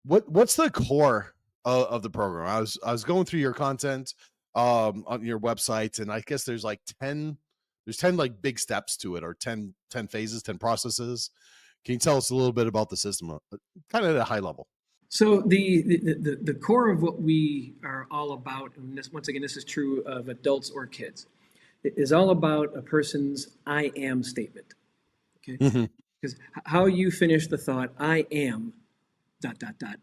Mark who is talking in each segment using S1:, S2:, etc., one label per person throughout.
S1: What's the core of the program? I was going through your content on your website, and I guess there's like 10 like big steps to it, or 10 phases, 10 processes. Can you tell us a little bit about the system, kind of at a high level?
S2: So the core of what we are all about, and this, once again, this is true of adults or kids, it is all about a person's I am statement. Okay,
S1: Mhm.
S2: because how you finish the thought I am dot dot dot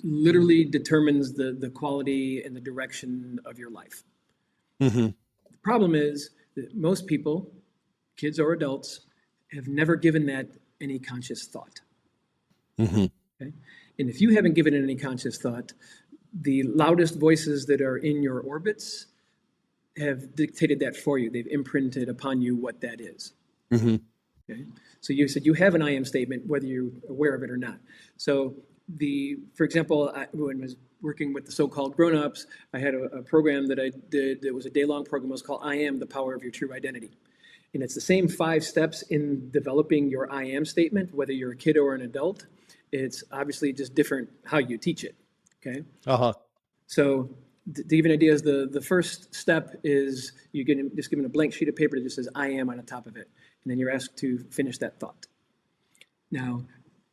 S2: literally determines the quality and the direction of your life.
S1: Mhm.
S2: The problem is that most people, kids or adults, have never given that any conscious thought.
S1: Mhm.
S2: Okay? And if you haven't given it any conscious thought, the loudest voices that are in your orbits have dictated that for you. They've imprinted upon you what that is.
S1: Mhm.
S2: Okay? So you said you have an I am statement, whether you're aware of it or not. So for example, when I was working with the so-called grown-ups, I had a program that I did that was a day-long program. It was called I Am, the Power of Your True Identity. And it's the same 5 steps in developing your I am statement, whether you're a kid or an adult. It's obviously just different how you teach it. Okay.
S1: Uh-huh.
S2: So to give you an idea, the first step is you get just given a blank sheet of paper that just says I am on the top of it. And then you're asked to finish that thought. Now,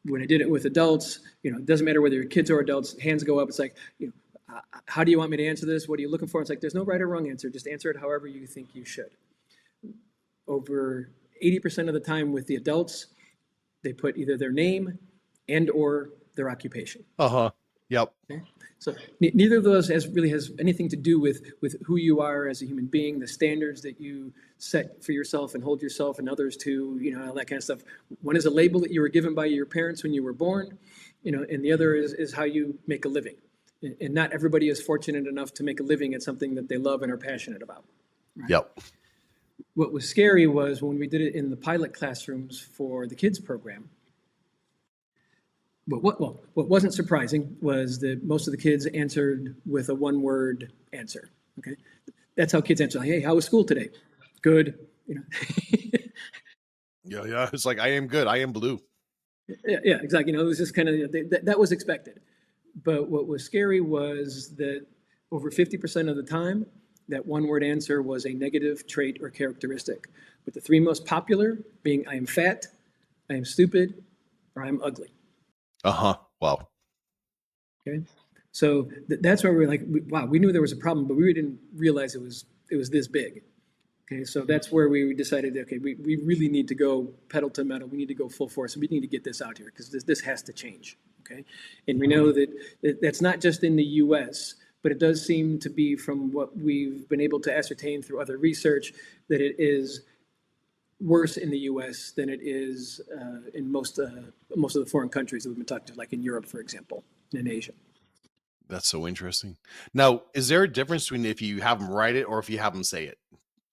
S2: when I did it with adults, it doesn't matter whether you're kids or adults, hands go up. It's like, how do you want me to answer this? What are you looking for? It's like, there's no right or wrong answer. Just answer it however you think you should. Over 80% of the time with the adults, they put either their name and or their occupation.
S1: Uh-huh. Yep.
S2: Okay? So neither of those really has anything to do with who you are as a human being, the standards that you set for yourself and hold yourself and others to, all that kind of stuff. One is a label that you were given by your parents when you were born, and the other is how you make a living. And not everybody is fortunate enough to make a living at something that they love and are passionate about. Right?
S1: Yep.
S2: What was scary was when we did it in the pilot classrooms for the kids program. But what wasn't surprising was that most of the kids answered with a one-word answer. Okay, that's how kids answer. Like, hey, how was school today? Good.
S1: Yeah. It's like, I am good. I am blue.
S2: Yeah, exactly. It was just kind of that was expected. But what was scary was that over 50% of the time, that one-word answer was a negative trait or characteristic. With the 3 most popular being I am fat, I am stupid, or I'm ugly.
S1: Uh-huh. Wow.
S2: Okay, so that's where we're like, wow, we knew there was a problem, but we didn't realize it was this big. Okay, so that's where we decided, okay, we really need to go pedal to metal. We need to go full force, and we need to get this out here because this has to change. Okay, and we know that that's not just in the U.S., but it does seem to be, from what we've been able to ascertain through other research, that it is worse in the U.S. than it is in most of the foreign countries that we've been talking to, like in Europe, for example, and in Asia.
S1: That's so interesting. Now, is there a difference between if you have them write it or if you have them say it,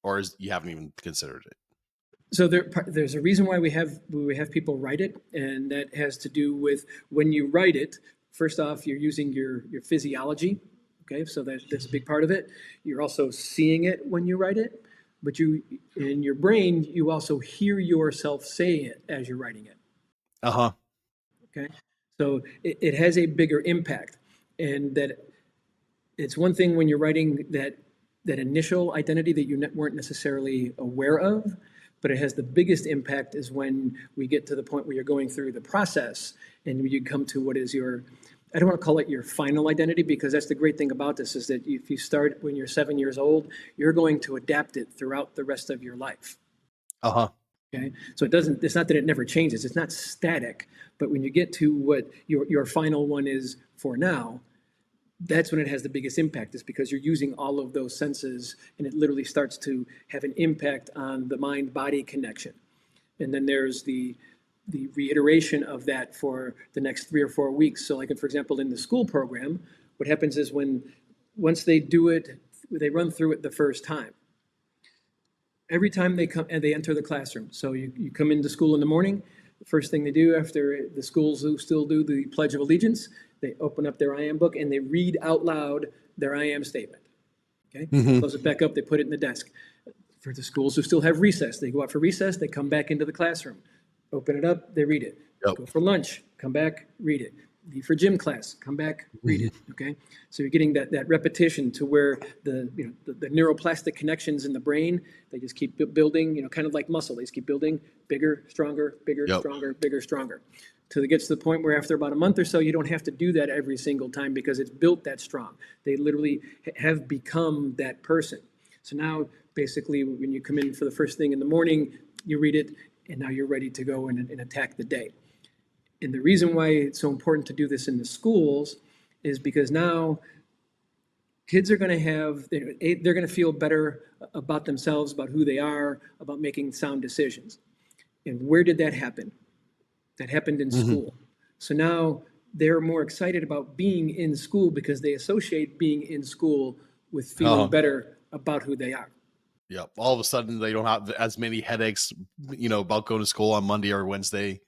S1: or you haven't even considered it?
S2: So there's a reason why we have people write it, and that has to do with when you write it. First off, you're using your physiology. Okay, so that's a big part of it. You're also seeing it when you write it, but in your brain you also hear yourself say it as you're writing it.
S1: Uh-huh.
S2: Okay, so it has a bigger impact, and that it's one thing when you're writing that initial identity that you weren't necessarily aware of, but it has the biggest impact is when we get to the point where you're going through the process and you come to what is your, I don't want to call it your final identity, because that's the great thing about this, is that if you start when you're 7 years old, you're going to adapt it throughout the rest of your life.
S1: Uh-huh.
S2: Okay, so it's not that it never changes, it's not static, but when you get to what your final one is for now, that's when it has the biggest impact, is because you're using all of those senses, and it literally starts to have an impact on the mind-body connection. And then there's the reiteration of that for the next 3 or 4 weeks. So like, for example, in the school program, what happens is once they do it, they run through it the first time. Every time they come and they enter the classroom. So you come into school in the morning, the first thing they do after the schools who still do the Pledge of Allegiance, they open up their I am book and they read out loud their I am statement. Okay,
S1: Mm-hmm.
S2: close it back up, they put it in the desk. For the schools who still have recess, they go out for recess, they come back into the classroom, open it up, they read it.
S1: Yep.
S2: Go for lunch, come back, read it. Leave for gym class, come back, read it. Okay, so you're getting that repetition to where the neuroplastic connections in the brain, they just keep building, kind of like muscle. They just keep building bigger, stronger, bigger,
S1: Yep.
S2: stronger, bigger, stronger, till it gets to the point where after about a month or so, you don't have to do that every single time because it's built that strong. They literally have become that person. So now, basically, when you come in for the first thing in the morning, you read it, and now you're ready to go and attack the day. And the reason why it's so important to do this in the schools is because now kids are going to they're going to feel better about themselves, about who they are, about making sound decisions. And where did that happen? That happened in school. So now they're more excited about being in school because they associate being in school with feeling better about who they are.
S1: Yep. All of a sudden, they don't have as many headaches, about going to school on Monday or Wednesday.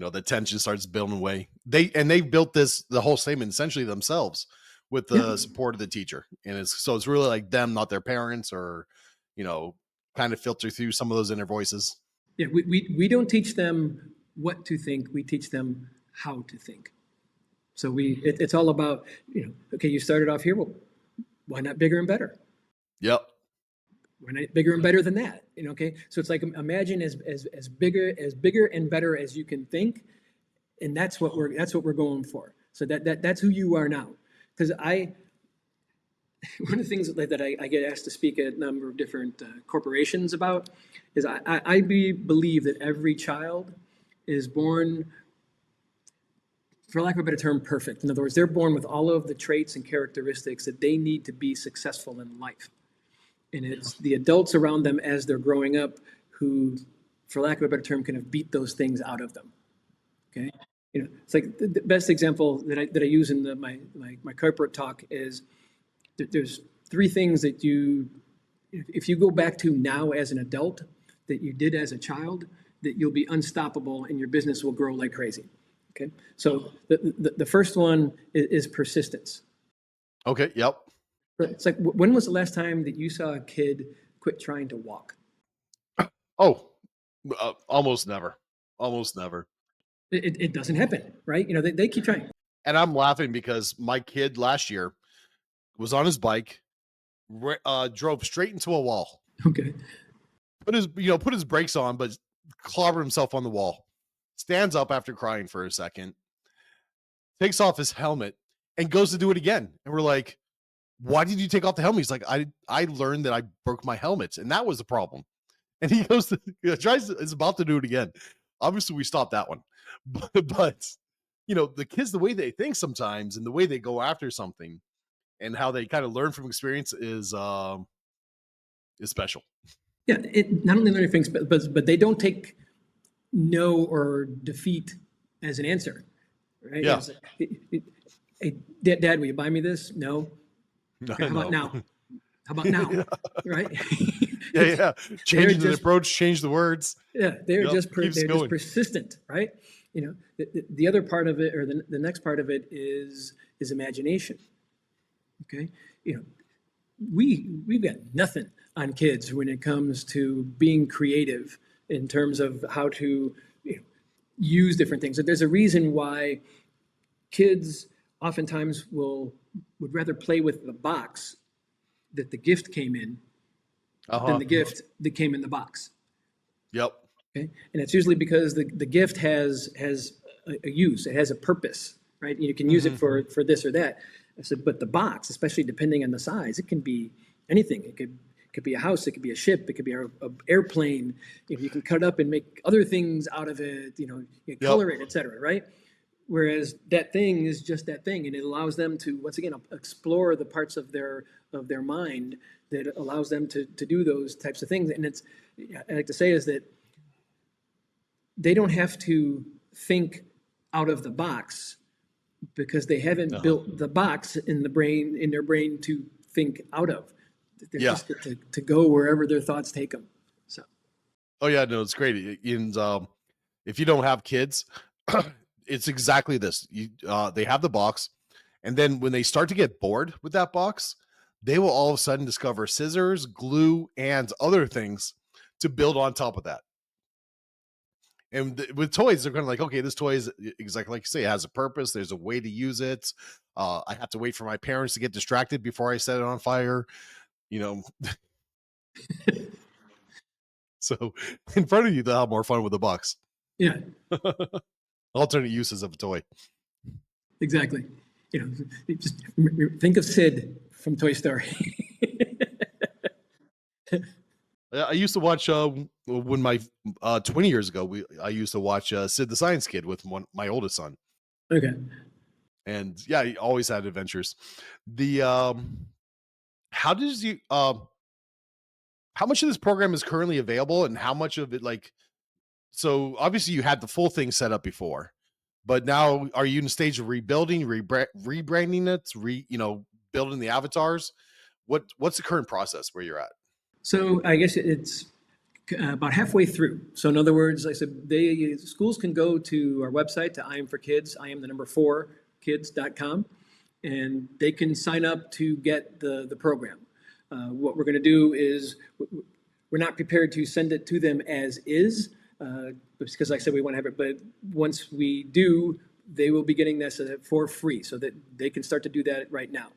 S1: The tension starts building away. They've built the whole statement essentially themselves with the support of the teacher. And it's really like them, not their parents, or, kind of filter through some of those inner voices.
S2: Yeah, we don't teach them what to think. We teach them how to think. So it's all about, okay, you started off here. Well, why not bigger and better?
S1: Yep.
S2: Why not bigger and better than that? Okay. So it's like, imagine as bigger and better as you can think. And that's what we're going for. So that's who you are now. Because one of the things that I get asked to speak at a number of different corporations about is I believe that every child is born, for lack of a better term, perfect. In other words, they're born with all of the traits and characteristics that they need to be successful in life. And it's the adults around them as they're growing up who, for lack of a better term, kind of beat those things out of them. Okay, it's like the best example that I use in my corporate talk is there's three things that if you go back to now as an adult that you did as a child, that you'll be unstoppable and your business will grow like crazy. Okay, so the first one is persistence.
S1: Okay. Yep.
S2: It's like, when was the last time that you saw a kid quit trying to walk?
S1: Oh, almost never. Almost never.
S2: It doesn't happen, right? They keep trying.
S1: And I'm laughing because my kid last year was on his bike, drove straight into a wall.
S2: Okay.
S1: Put his brakes on, but clobbered himself on the wall. Stands up after crying for a second, takes off his helmet, and goes to do it again. And we're like, why did you take off the helmet? He's like, I learned that I broke my helmet, and that was the problem. And he is about to do it again. Obviously, we stopped that one. But the kids, the way they think sometimes and the way they go after something and how they kind of learn from experience is special.
S2: Yeah, it not only learning things, but they don't take no or defeat as an answer, right?
S1: Yeah.
S2: Hey, Dad, will you buy me this? No. Okay, how about now? How about now?
S1: Yeah.
S2: Right?
S1: Yeah. Changing the approach, change the words.
S2: Yeah, they're
S1: Yep,
S2: just
S1: keeps
S2: just
S1: going.
S2: persistent, right? The other part of it, or the next part of it, is imagination. Okay, we've got nothing on kids when it comes to being creative in terms of how to use different things. There's a reason why kids oftentimes would rather play with the box that the gift came in than the gift that came in the box.
S1: Yep.
S2: Okay, and it's usually because the gift has a use, it has a purpose, right? You can use it for this or that. I said, but the box, especially depending on the size, it can be anything. It could be a house, it could be a ship, it could be an airplane. You can cut it up and make other things out of it. You color it, etc. Right? Whereas that thing is just that thing, and it allows them to once again explore the parts of their mind that allows them to do those types of things. And I like to say is that they don't have to think out of the box because they haven't built the box in their brain to think out of. They're just to go wherever their thoughts take them. So.
S1: Oh yeah, no, it's great. And if you don't have kids, it's exactly this. They have the box, and then when they start to get bored with that box, they will all of a sudden discover scissors, glue, and other things to build on top of that. And with toys, they're kind of like, okay, this toy is exactly like you say, it has a purpose. There's a way to use it. I have to wait for my parents to get distracted before I set it on fire. You know, so in front of you, they'll have more fun with the box.
S2: Yeah,
S1: Alternate uses of a toy.
S2: exactly. Just think of Sid from Toy Story.
S1: I used to watch when my 20 years ago. I used to watch Sid the Science Kid with my oldest son,
S2: Okay.
S1: and yeah, he always had adventures. The how does you how much of this program is currently available, and how much of it like? So obviously you had the full thing set up before, but now are you in a stage of rebuilding, rebranding it, building the avatars? What's the current process where you're at?
S2: So I guess it's about halfway through. So in other words, like I said, schools can go to our website, to I am for kids, I am the number 4 kids.com, and they can sign up to get the program. What we're going to do is we're not prepared to send it to them as is, because like I said, we want to have it, but once we do, they will be getting this for free so that they can start to do that right now.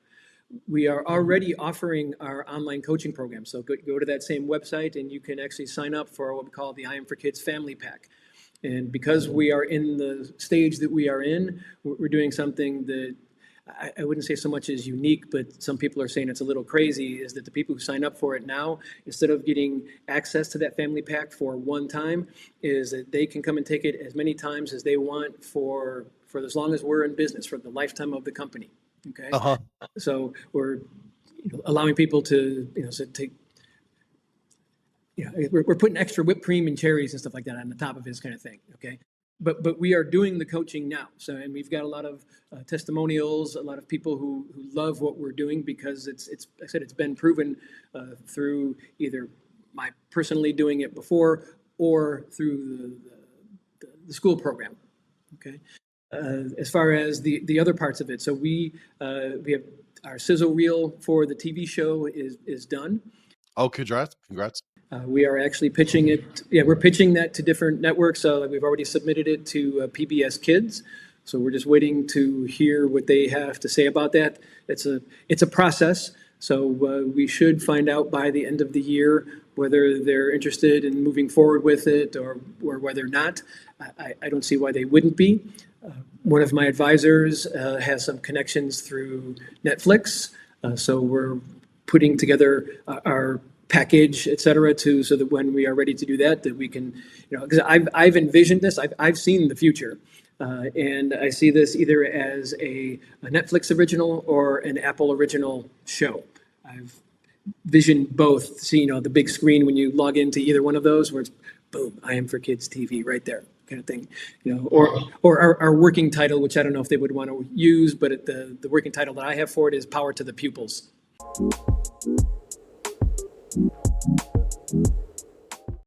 S2: We are already offering our online coaching program. So go to that same website and you can actually sign up for what we call the I Am for Kids Family Pack. And because we are in the stage that we are in, we're doing something that I wouldn't say so much as unique, but some people are saying it's a little crazy, is that the people who sign up for it now, instead of getting access to that family pack for one time, is that they can come and take it as many times as they want for as long as we're in business, for the lifetime of the company. Okay.
S1: Uh-huh.
S2: So we're allowing people to, we're putting extra whipped cream and cherries and stuff like that on the top of his kind of thing. Okay. But we are doing the coaching now. So, and we've got a lot of testimonials, a lot of people who love what we're doing because it's I said, it's been proven through either my personally doing it before or through the school program. Okay. As far as the other parts of it, so we have our sizzle reel for the TV show is done.
S1: Oh, congrats!
S2: We are actually pitching it. Yeah, we're pitching that to different networks. So we've already submitted it to PBS Kids. So we're just waiting to hear what they have to say about that. It's a process. So we should find out by the end of the year whether they're interested in moving forward with it or whether not. I don't see why they wouldn't be. One of my advisors has some connections through Netflix, so we're putting together our package, et cetera, so that when we are ready to do that we can, because I've envisioned this, I've seen the future, and I see this either as a Netflix original or an Apple original show. I've visioned both. See, the big screen when you log into either one of those, where it's boom, I Am for Kids TV right there. Kind of thing, or our working title, which I don't know if they would want to use, but the working title that I have for it is Power to the Pupils.